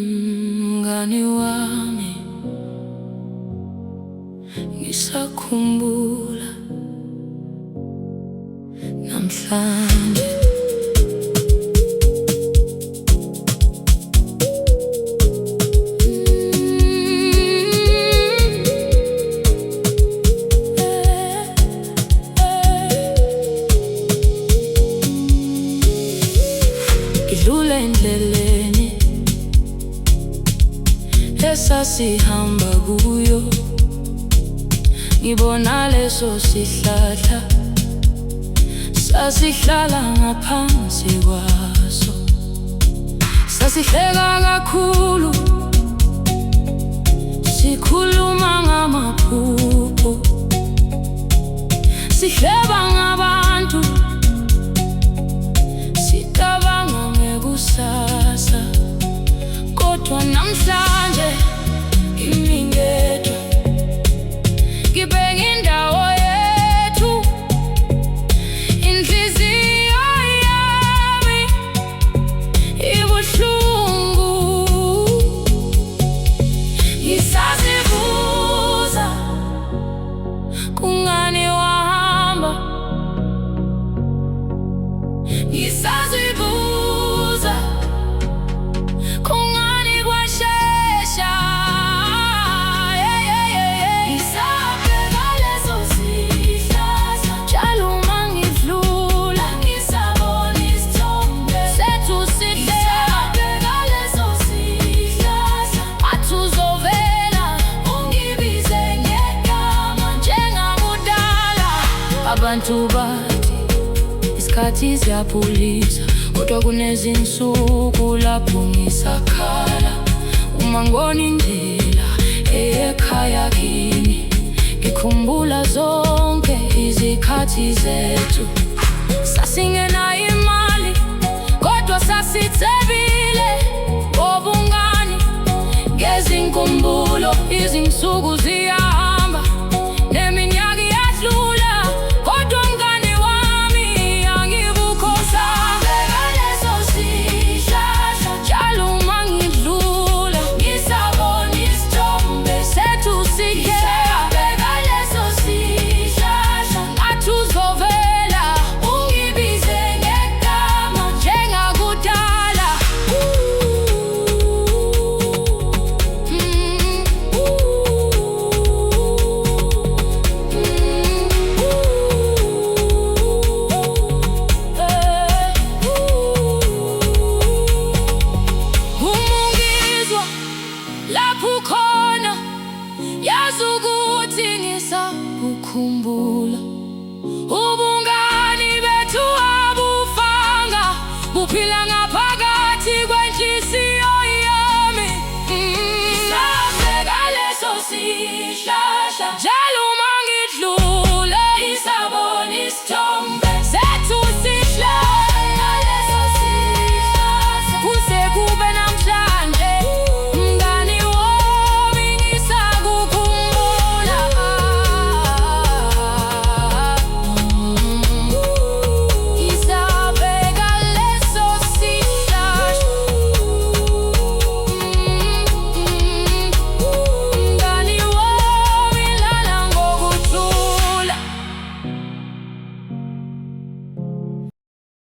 Mngani wami, ngisakhumbula namhlanje. Idlule endleleni esasihamba kuyo, ngibona leso sihlahla sasihlala ngaphansi kwaso. Sasihleka kakhulu, sikhuluma ngamaphupho, sihleba ngabantu, sicabanga ngekusasa. Kodwa namhlanje kimi ngedwa, ngibheka indawo yethu, inhliziyo yami ibuhlungu. Ngisazibuza, kungani wahamba? Ngisazibuza, kungani kwashesha? Ngisabheka leso sihlahla, njalo uma ngidlula ngisabona isithombe sethu sihle. Ngisabheka leso sihlahla, wathi uzovela ungibize ngegama njengakudala. Abantu bathi isikhathi siyapholisa, kodwa kunezinsuku lapho ngisakhala. Uma ngibona indlela ekhaya kimi, ngikhumbula zonke izikhathi zethu. Sasingenayo imali, kodwa sasithebile ngobungani. Ngezinkumbulo izinsuku ziyahamba, neminyaka iyadlula, kodwa mngani wami angibukhohlwa. Ngibheka leso sihlahla, njalo uma ngidlula ngisabona isithombe sethu sihle. Ngibheka leso sihlahla, ngathi uzovela ungibize ngegama njengakudala. Umungizwa lapho ukhona, yazi ukuthi ngisakukhumbula. Ubungani bethu abufanga, buphila